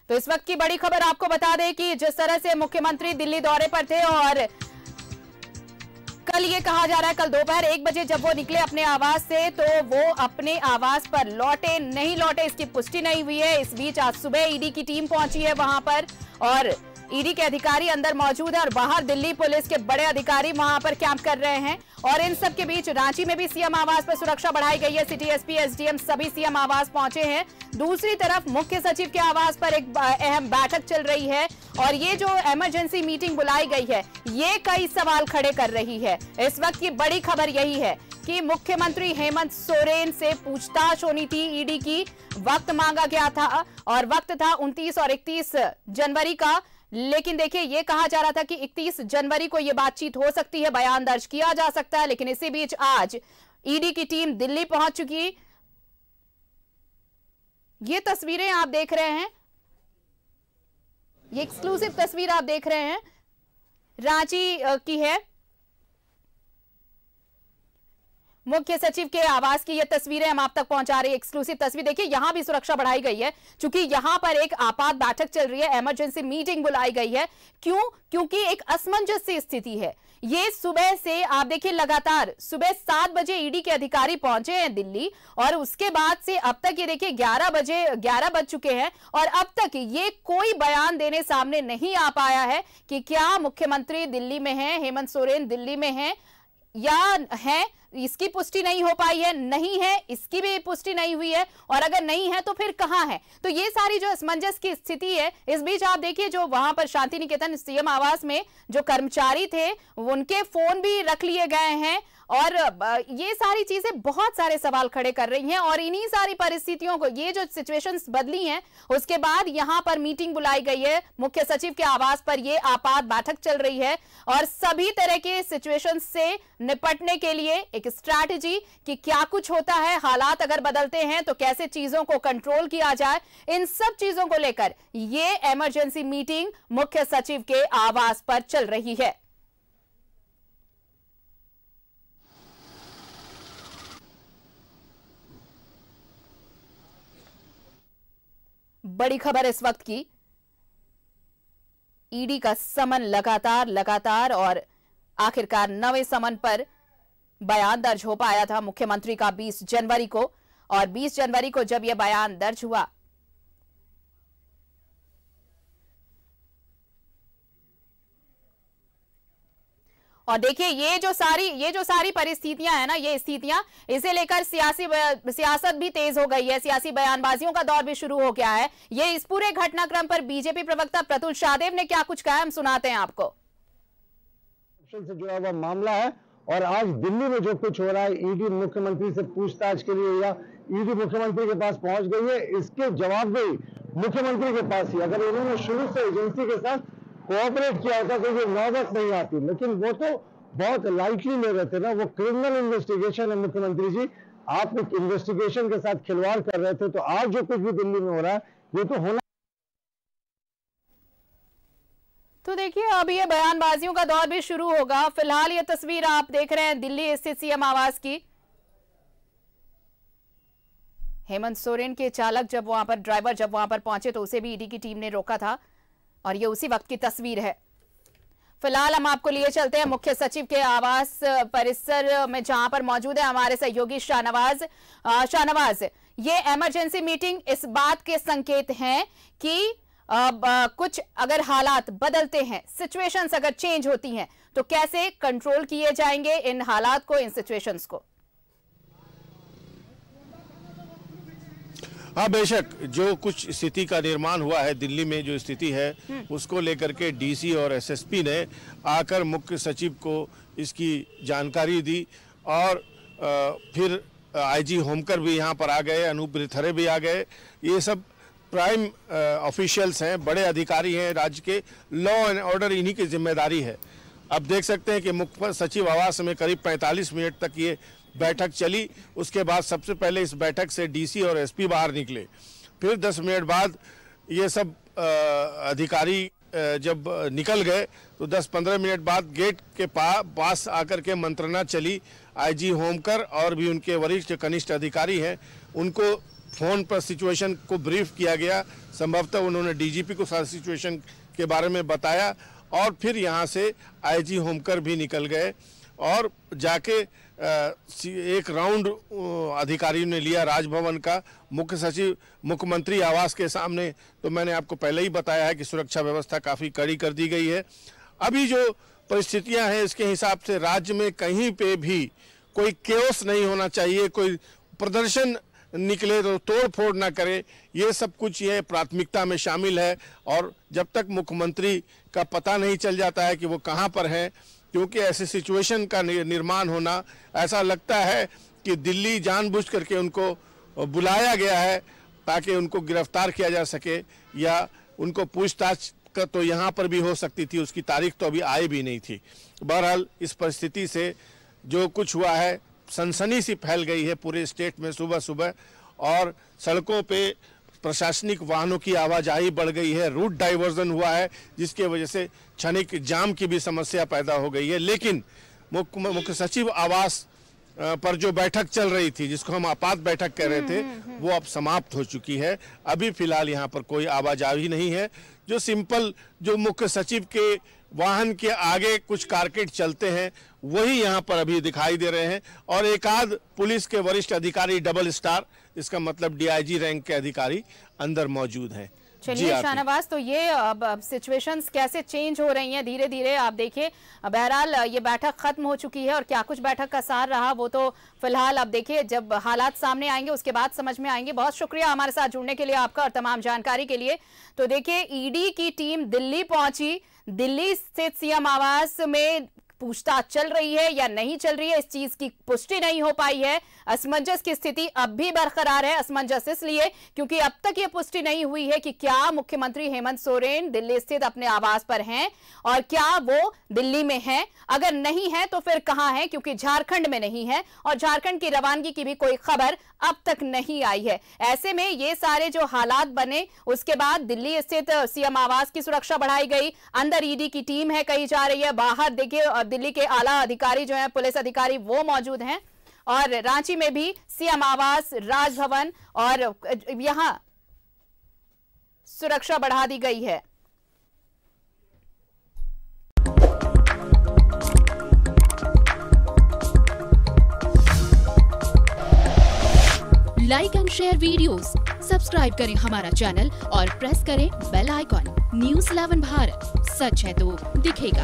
तो इस वक्त की बड़ी खबर आपको बता दें कि जिस तरह से मुख्यमंत्री दिल्ली दौरे पर थे और कल ये कहा जा रहा है कल दोपहर 1 बजे जब वो निकले अपने आवास से तो वो अपने आवास पर लौटे नहीं लौटे इसकी पुष्टि नहीं हुई है। इस बीच आज सुबह ईडी की टीम पहुंची है वहां पर और ईडी के अधिकारी अंदर मौजूद है और बाहर दिल्ली पुलिस के बड़े अधिकारी वहां पर कैंप कर रहे हैं। और इन सब के बीच रांची में भी सीएम आवास पर सुरक्षा बढ़ाई गई है। सिटी एसपी एसडीएम सभी सीएम आवास पहुंचे हैं। दूसरी तरफ मुख्य सचिव के आवास पर एक अहम बैठक चल रही है और ये जो इमरजेंसी मीटिंग बुलाई गई है ये कई सवाल खड़े कर रही है। इस वक्त की बड़ी खबर यही है कि मुख्यमंत्री हेमंत सोरेन से पूछताछ होनी थी ईडी की। वक्त मांगा गया था और वक्त था 29 और 31 जनवरी का, लेकिन देखिए ये कहा जा रहा था कि 31 जनवरी को ये बातचीत हो सकती है, बयान दर्ज किया जा सकता है। लेकिन इसी बीच आज ईडी की टीम दिल्ली पहुंच चुकी। ये तस्वीरें आप देख रहे हैं, ये एक्सक्लूसिव तस्वीर आप देख रहे हैं रांची की है। मुख्य सचिव के आवास की ये तस्वीरें हम आप तक पहुंचा रहे हैं, एक्सक्लूसिव तस्वीर। देखिए यहां भी सुरक्षा बढ़ाई गई है क्योंकि यहां पर एक आपात बैठक चल रही है, इमरजेंसी मीटिंग बुलाई गई है। क्यों? क्योंकि एक असमंजस सी स्थिति है। ये सुबह से आप देखिए लगातार सुबह 7 बजे ईडी के अधिकारी पहुंचे हैं दिल्ली और उसके बाद से अब तक ये देखिए 11 बज चुके हैं और अब तक ये कोई बयान देने सामने नहीं आ पाया है कि क्या मुख्यमंत्री दिल्ली में है, हेमंत सोरेन दिल्ली में है या है, इसकी पुष्टि नहीं हो पाई है। नहीं है इसकी भी पुष्टि नहीं हुई है और अगर नहीं है तो फिर कहां है। तो ये सारी जो असमंजस की स्थिति है, इस बीच आप देखिए जो वहां पर शांति निकेतन सीएम आवास में जो कर्मचारी थे उनके फोन भी रख लिए गए हैं और ये सारी चीजें बहुत सारे सवाल खड़े कर रही हैं। और इन्हीं सारी परिस्थितियों को, ये जो सिचुएशंस बदली हैं उसके बाद यहां पर मीटिंग बुलाई गई है। मुख्य सचिव के आवास पर ये आपात बैठक चल रही है और सभी तरह के सिचुएशंस से निपटने के लिए एक स्ट्रैटेजी कि क्या कुछ होता है, हालात अगर बदलते हैं तो कैसे चीजों को कंट्रोल किया जाए, इन सब चीजों को लेकर ये इमरजेंसी मीटिंग मुख्य सचिव के आवास पर चल रही है। बड़ी खबर इस वक्त की, ईडी का समन लगातार और आखिरकार 9वें समन पर बयान दर्ज हो पाया था मुख्यमंत्री का 20 जनवरी को और 20 जनवरी को जब यह बयान दर्ज हुआ और देखिए ये जो सारी परिस्थितियां है ना, ये स्थितियां, इसे लेकर सियासत भी तेज हो गई है, सियासी बयानबाजियों का दौर भी शुरू हो गया है। ये इस पूरे घटनाक्रम पर बीजेपी प्रवक्ता प्रतुल शाहदेव ने क्या कुछ कहा, हम सुनाते हैं आपको। से जुड़ा हुआ मामला है और आज दिल्ली में जो कुछ हो रहा है, ईडी मुख्यमंत्री से पूछताछ के लिए या ईडी मुख्यमंत्री के पास पहुंच गई है, इसके जवाबदेही मुख्यमंत्री के पास ही। अगर उन्होंने शुरू से एजेंसी के साथ कोऑपरेट किया होता तो ये नौबत नहीं आती, लेकिन वो तो बहुत लाइटली ले रहे थे ना। वो क्रिमिनल इन्वेस्टिगेशन है मुख्यमंत्री जी, आप एक इन्वेस्टिगेशन के साथ खिलवाड़ कर रहे थे। तो आज जो कुछ भी दिल्ली में हो रहा है ये तो होना। तो देखिए अब ये बयानबाजियों का दौर भी शुरू होगा। फिलहाल ये तस्वीर आप देख रहे हैं दिल्ली स्थित सीएम आवास की। हेमंत सोरेन के चालक ड्राइवर जब वहां पर पहुंचे तो उसे भी ईडी की टीम ने रोका था और ये उसी वक्त की तस्वीर है। फिलहाल हम आपको लिए चलते हैं मुख्य सचिव के आवास परिसर में जहां पर मौजूद है हमारे सहयोगी शाहनवाज। ये इमरजेंसी मीटिंग इस बात के संकेत हैं कि कुछ अगर हालात बदलते हैं, सिचुएशंस अगर चेंज होती हैं तो कैसे कंट्रोल किए जाएंगे इन हालात को, इन सिचुएशंस को। हाँ बेशक, जो कुछ स्थिति का निर्माण हुआ है दिल्ली में, जो स्थिति है उसको लेकर के डीसी और एसएसपी ने आकर मुख्य सचिव को इसकी जानकारी दी और फिर आईजी होमकर भी यहाँ पर आ गए, अनूप रिथरे भी आ गए। ये सब प्राइम ऑफिशियल्स हैं, बड़े अधिकारी हैं राज्य के, लॉ एंड ऑर्डर इन्हीं की जिम्मेदारी है। अब देख सकते हैं कि मुख्य सचिव आवास में करीब 45 मिनट तक ये बैठक चली। उसके बाद सबसे पहले इस बैठक से डीसी और एसपी बाहर निकले, फिर 10 मिनट बाद ये सब अधिकारी जब निकल गए तो 10-15 मिनट बाद गेट के पास आकर के मंत्रणा चली। आईजी होमकर और भी उनके वरिष्ठ कनिष्ठ अधिकारी हैं, उनको फोन पर सिचुएशन को ब्रीफ किया गया। संभवतः उन्होंने डीजीपी को सारी सिचुएशन के बारे में बताया और फिर यहाँ से आईजी होमकर भी निकल गए और जाके एक राउंड अधिकारियों ने लिया राजभवन का। मुख्य सचिव मुख्यमंत्री आवास के सामने तो मैंने आपको पहले ही बताया है कि सुरक्षा व्यवस्था काफ़ी कड़ी कर दी गई है। अभी जो परिस्थितियां हैं इसके हिसाब से राज्य में कहीं पे भी कोई केओस नहीं होना चाहिए, कोई प्रदर्शन निकले तो तोड़ फोड़ ना करे, ये सब कुछ ये प्राथमिकता में शामिल है। और जब तक मुख्यमंत्री का पता नहीं चल जाता है कि वो कहाँ पर हैं, क्योंकि ऐसे सिचुएशन का निर्माण होना, ऐसा लगता है कि दिल्ली जानबूझ करके उनको बुलाया गया है ताकि उनको गिरफ्तार किया जा सके या उनको पूछताछ का तो यहाँ पर भी हो सकती थी, उसकी तारीख तो अभी आई भी नहीं थी। बहरहाल इस परिस्थिति से जो कुछ हुआ है, सनसनी सी फैल गई है पूरे स्टेट में सुबह सुबह और सड़कों पे प्रशासनिक वाहनों की आवाजाही बढ़ गई है, रूट डाइवर्जन हुआ है जिसकी वजह से क्षणिक जाम की भी समस्या पैदा हो गई है। लेकिन मुख्य सचिव आवास पर जो बैठक चल रही थी, जिसको हम आपात बैठक कह रहे थे, वो अब समाप्त हो चुकी है। अभी फिलहाल यहाँ पर कोई आवाजाही नहीं है। जो सिंपल जो मुख्य सचिव के वाहन के आगे कुछ कारकेट चलते हैं वही यहाँ पर अभी दिखाई दे रहे हैं और एक आध पुलिस के वरिष्ठ अधिकारी, डबल स्टार, इसका मतलब डीआईजी रैंक के अधिकारी अंदर मौजूद हैं। चलिए शाहनवाज, तो ये अब सिचुएशंस कैसे चेंज हो रही हैं धीरे धीरे, आप देखिए। बहरहाल ये बैठक खत्म हो चुकी है और क्या कुछ बैठक का सार रहा वो तो फिलहाल अब देखिए, जब हालात सामने आएंगे उसके बाद समझ में आएंगे। बहुत शुक्रिया हमारे साथ जुड़ने के लिए आपका और तमाम जानकारी के लिए। तो देखिए, ईडी की टीम दिल्ली पहुंची, दिल्ली स्थित सीएम आवास में पूछताछ चल रही है या नहीं चल रही है, इस चीज की पुष्टि नहीं हो पाई है। असमंजस की स्थिति अब भी बरकरार है। असमंजस इसलिए क्योंकि अब तक यह पुष्टि नहीं हुई है कि क्या मुख्यमंत्री हेमंत सोरेन दिल्ली स्थित अपने आवास पर हैं और क्या वो दिल्ली में हैं। अगर नहीं है तो फिर कहां है, क्योंकि झारखंड में नहीं है और झारखंड की रवानगी की भी कोई खबर अब तक नहीं आई है। ऐसे में ये सारे जो हालात बने, उसके बाद दिल्ली स्थित सीएम आवास की सुरक्षा बढ़ाई गई, अंदर ईडी की टीम है कही जा रही है, बाहर देखिए दिल्ली के आला अधिकारी जो है, पुलिस अधिकारी, वो मौजूद हैं और रांची में भी सीएम आवास, राजभवन और यहां सुरक्षा बढ़ा दी गई है। Like and share videos, subscribe करें हमारा चैनल और प्रेस करें बेल आइकॉन। News 11 भारत, सच है तो दिखेगा।